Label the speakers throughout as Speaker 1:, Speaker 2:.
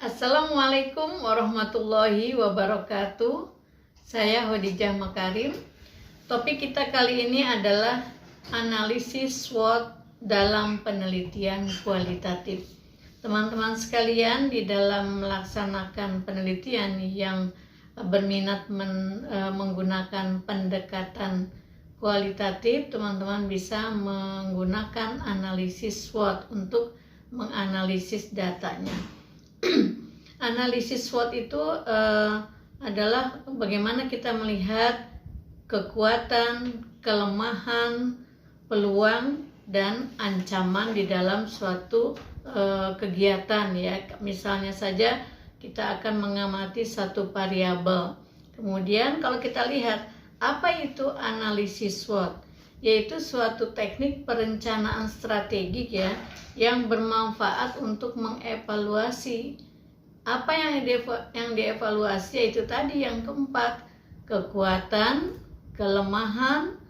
Speaker 1: Assalamualaikum warahmatullahi wabarakatuh. Saya Khadijah Makarim. Topik kita kali ini adalah analisis SWOT dalam penelitian kualitatif. Teman-teman sekalian, di dalam melaksanakan penelitian yang berminat menggunakan pendekatan kualitatif, teman-teman bisa menggunakan analisis SWOT untuk menganalisis datanya. Analisis SWOT itu adalah bagaimana kita melihat kekuatan, kelemahan, peluang, dan ancaman di dalam suatu kegiatan, ya. Misalnya saja kita akan mengamati satu variabel. Kemudian kalau kita lihat apa itu analisis SWOT, yaitu suatu teknik perencanaan strategik, ya, yang bermanfaat untuk mengevaluasi apa yang dievaluasi, yaitu tadi yang keempat, kekuatan, kelemahan,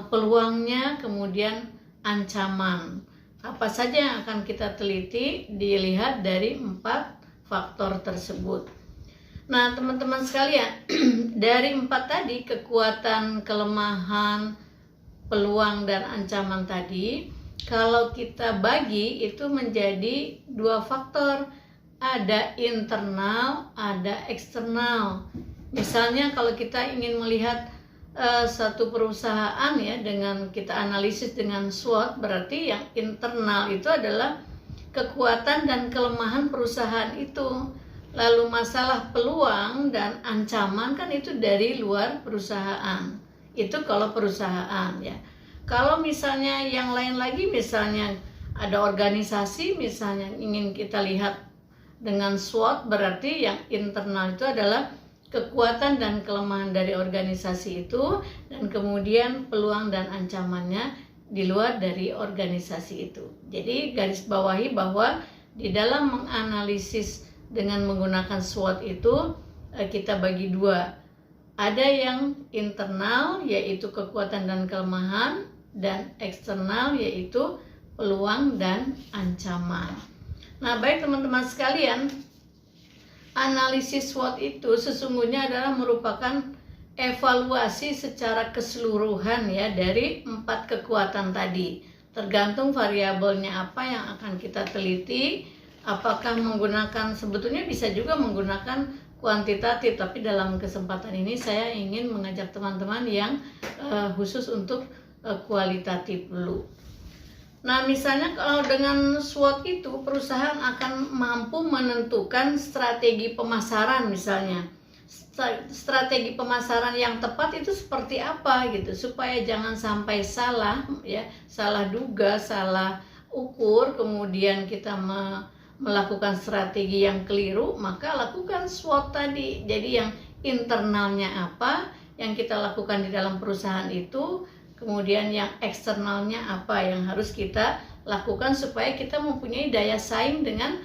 Speaker 1: peluangnya, kemudian ancaman. Apa saja yang akan kita teliti dilihat dari 4 faktor tersebut. Nah, teman-teman sekalian, dari 4 tadi, kekuatan, kelemahan, peluang, dan ancaman tadi, kalau kita bagi itu menjadi 2 faktor, ada internal, ada eksternal. Misalnya kalau kita ingin melihat satu perusahaan, ya, dengan kita analisis dengan SWOT, berarti yang internal itu adalah kekuatan dan kelemahan perusahaan itu. Lalu masalah peluang dan ancaman kan itu dari luar perusahaan. Itu kalau perusahaan, ya. Kalau misalnya yang lain lagi, misalnya ada organisasi, misalnya ingin kita lihat dengan SWOT, berarti yang internal itu adalah kekuatan dan kelemahan dari organisasi itu, dan kemudian peluang dan ancamannya di luar dari organisasi itu. Jadi garis bawahi bahwa di dalam menganalisis dengan menggunakan SWOT itu kita bagi 2. Ada yang internal, yaitu kekuatan dan kelemahan, dan eksternal, yaitu peluang dan ancaman. Nah, baik teman-teman sekalian, analisis SWOT itu sesungguhnya adalah merupakan evaluasi secara keseluruhan, ya, dari 4 kekuatan tadi. Tergantung variabelnya apa yang akan kita teliti, apakah menggunakan, sebetulnya bisa juga menggunakan kuantitatif, tapi dalam kesempatan ini saya ingin mengajak teman-teman yang khusus untuk kualitatif dulu. Nah, misalnya kalau dengan SWOT itu perusahaan akan mampu menentukan strategi pemasaran, misalnya strategi pemasaran yang tepat itu seperti apa gitu, supaya jangan sampai salah, ya, salah duga, salah ukur, kemudian kita melakukan strategi yang keliru, maka lakukan SWOT tadi. Jadi yang internalnya apa yang kita lakukan di dalam perusahaan itu, kemudian yang eksternalnya apa yang harus kita lakukan supaya kita mempunyai daya saing dengan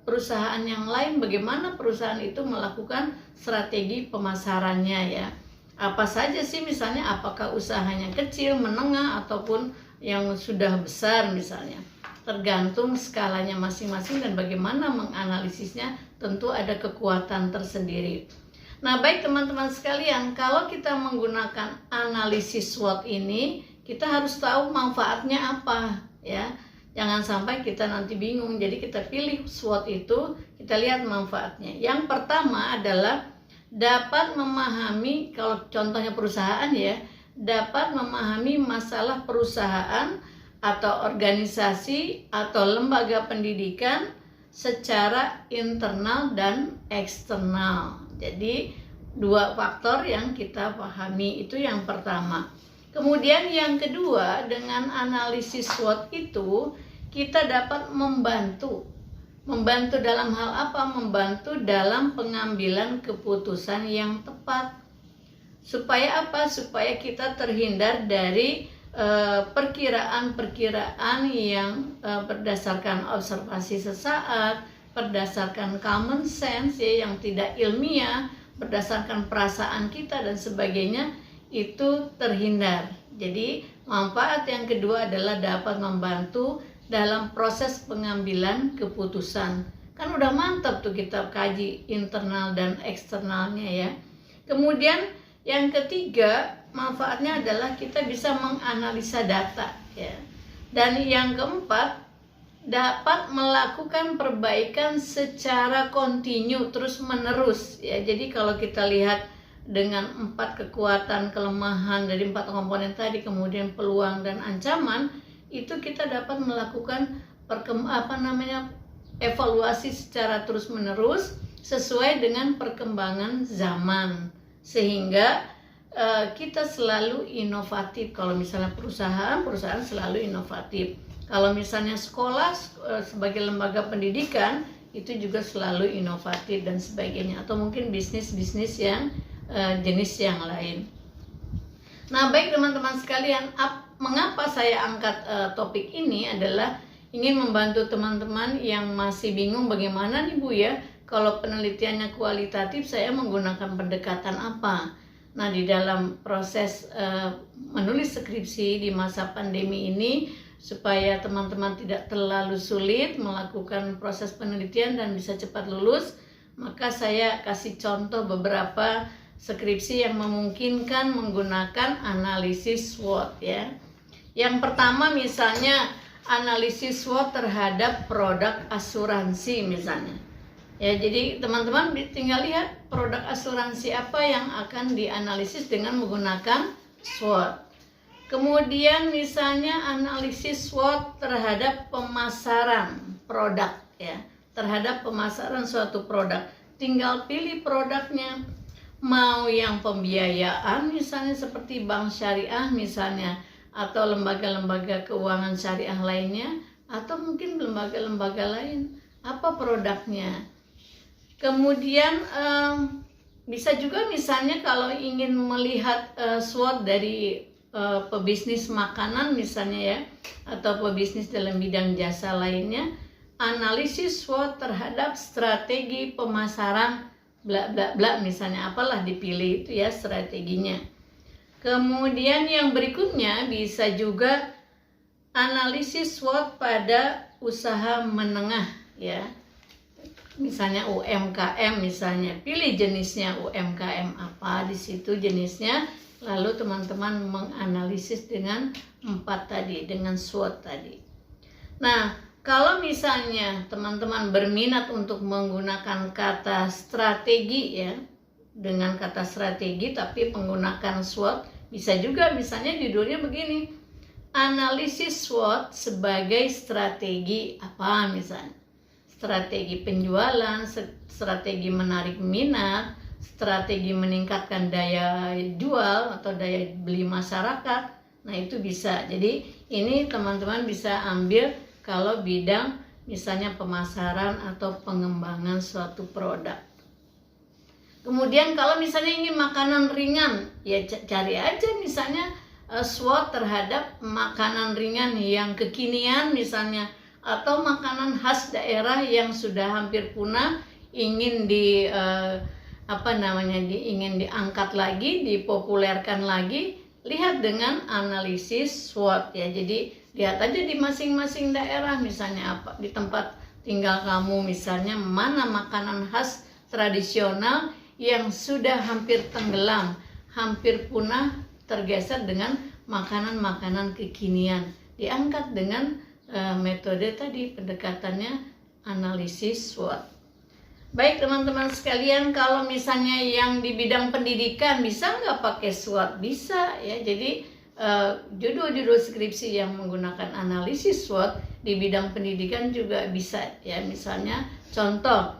Speaker 1: perusahaan yang lain, bagaimana perusahaan itu melakukan strategi pemasarannya, ya. Apa saja sih, misalnya apakah usahanya kecil, menengah, ataupun yang sudah besar misalnya. Tergantung skalanya masing-masing dan bagaimana menganalisisnya, tentu ada kekuatan tersendiri. Nah, baik teman-teman sekalian, kalau kita menggunakan analisis SWOT ini, kita harus tahu manfaatnya apa, ya. Jangan sampai kita nanti bingung. Jadi kita pilih SWOT itu, kita lihat manfaatnya. Yang pertama adalah dapat memahami, kalau contohnya perusahaan, ya, dapat memahami masalah perusahaan atau organisasi atau lembaga pendidikan secara internal dan eksternal. Jadi 2 faktor yang kita pahami, itu yang pertama. Kemudian yang kedua, dengan analisis SWOT itu kita dapat membantu dalam hal apa? Membantu dalam pengambilan keputusan yang tepat. Supaya apa? Supaya kita terhindar dari perkiraan-perkiraan yang berdasarkan observasi sesaat, berdasarkan common sense, ya, yang tidak ilmiah, berdasarkan perasaan kita dan sebagainya, itu terhindar. Jadi manfaat yang kedua adalah dapat membantu dalam proses pengambilan keputusan. Kan udah mantap tuh kita kaji internal dan eksternalnya ya. Kemudian yang ketiga, manfaatnya adalah kita bisa menganalisa data ya. Dan yang keempat, dapat melakukan perbaikan secara kontinu terus menerus ya. Jadi kalau kita lihat dengan 4 kekuatan kelemahan dari 4 komponen tadi, kemudian peluang dan ancaman, itu kita dapat melakukan evaluasi secara terus menerus sesuai dengan perkembangan zaman, sehingga kita selalu inovatif. Kalau misalnya perusahaan selalu inovatif. Kalau misalnya sekolah sebagai lembaga pendidikan itu juga selalu inovatif dan sebagainya, atau mungkin bisnis yang jenis yang lain. Nah, baik teman-teman sekalian, mengapa saya angkat topik ini adalah ingin membantu teman-teman yang masih bingung bagaimana nih Bu ya, kalau penelitiannya kualitatif saya menggunakan pendekatan apa. Nah, di dalam proses menulis skripsi di masa pandemi ini, supaya teman-teman tidak terlalu sulit melakukan proses penelitian dan bisa cepat lulus, maka saya kasih contoh beberapa skripsi yang memungkinkan menggunakan analisis SWOT ya. Yang pertama misalnya analisis SWOT terhadap produk asuransi misalnya. Ya, jadi teman-teman tinggal lihat produk asuransi apa yang akan dianalisis dengan menggunakan SWOT. Kemudian misalnya analisis SWOT terhadap pemasaran produk ya, terhadap pemasaran suatu produk. Tinggal pilih produknya, mau yang pembiayaan misalnya seperti bank syariah misalnya, atau lembaga-lembaga keuangan syariah lainnya, atau mungkin lembaga-lembaga lain, apa produknya. Kemudian bisa juga misalnya kalau ingin melihat SWOT dari pebisnis makanan misalnya ya, atau pebisnis dalam bidang jasa lainnya, analisis SWOT terhadap strategi pemasaran bla bla bla misalnya, apalah dipilih itu ya strateginya. Kemudian yang berikutnya bisa juga analisis SWOT pada usaha menengah ya, misalnya UMKM misalnya, pilih jenisnya UMKM apa di situ jenisnya, lalu teman-teman menganalisis dengan 4 tadi, dengan SWOT tadi. Nah, kalau misalnya teman-teman berminat untuk menggunakan kata strategi ya, dengan kata strategi tapi menggunakan SWOT, bisa juga misalnya judulnya begini, analisis SWOT sebagai strategi apa misalnya. Strategi penjualan, strategi menarik minat, strategi meningkatkan daya jual atau daya beli masyarakat. Nah, itu bisa. Jadi ini teman-teman bisa ambil kalau bidang misalnya pemasaran atau pengembangan suatu produk. Kemudian kalau misalnya ingin makanan ringan, ya cari aja misalnya SWOT terhadap makanan ringan yang kekinian misalnya, atau makanan khas daerah yang sudah hampir punah, ingin ingin diangkat lagi, dipopulerkan lagi. Lihat dengan analisis SWOT ya. Jadi lihat aja di masing-masing daerah misalnya apa, di tempat tinggal kamu misalnya, mana makanan khas tradisional yang sudah hampir tenggelam, hampir punah, tergeser dengan makanan-makanan kekinian. Diangkat dengan metode tadi, pendekatannya analisis SWOT. Baik teman-teman sekalian, kalau misalnya yang di bidang pendidikan bisa nggak pakai SWOT? Bisa ya. Jadi judul-judul skripsi yang menggunakan analisis SWOT di bidang pendidikan juga bisa ya. Misalnya contoh,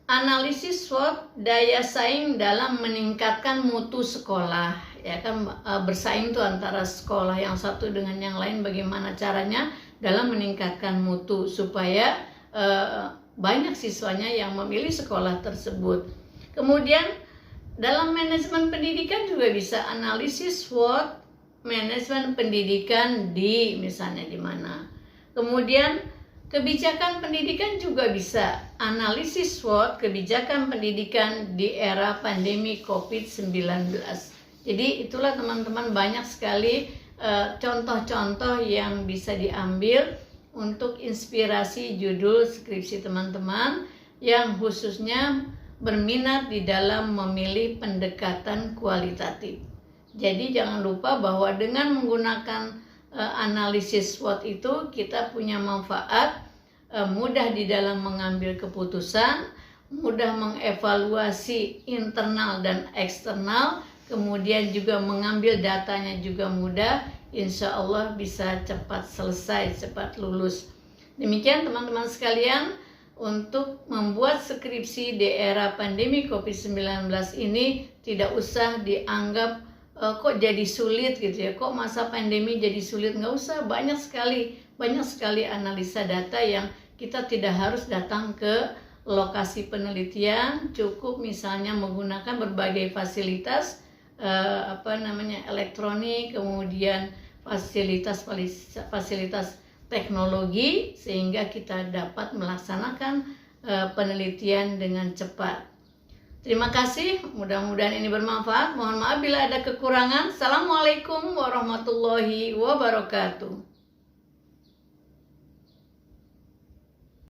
Speaker 1: analisis SWOT daya saing dalam meningkatkan mutu sekolah ya kan, bersaing tuh antara sekolah yang satu dengan yang lain, bagaimana caranya dalam meningkatkan mutu supaya banyak siswanya yang memilih sekolah tersebut. Kemudian dalam manajemen pendidikan juga bisa analisis SWOT manajemen pendidikan di misalnya di mana. Kemudian kebijakan pendidikan juga bisa analisis SWOT kebijakan pendidikan di era pandemi COVID-19. Jadi itulah teman-teman, banyak sekali contoh-contoh yang bisa diambil untuk inspirasi judul skripsi teman-teman yang khususnya berminat di dalam memilih pendekatan kualitatif. Jadi jangan lupa bahwa dengan menggunakan analisis SWOT itu kita punya manfaat, mudah di dalam mengambil keputusan, mudah mengevaluasi internal dan eksternal, kemudian juga mengambil datanya juga mudah, insya Allah bisa cepat selesai, cepat lulus. Demikian teman-teman sekalian, untuk membuat skripsi di era pandemi COVID-19 ini tidak usah dianggap kok jadi sulit gitu ya, kok masa pandemi jadi sulit. Nggak usah, banyak sekali analisa data yang kita tidak harus datang ke lokasi penelitian, cukup misalnya menggunakan berbagai fasilitas elektronik, kemudian fasilitas teknologi, sehingga kita dapat melaksanakan penelitian dengan cepat. Terima kasih, mudah-mudahan ini bermanfaat. Mohon maaf bila ada kekurangan. Assalamualaikum warahmatullahi wabarakatuh.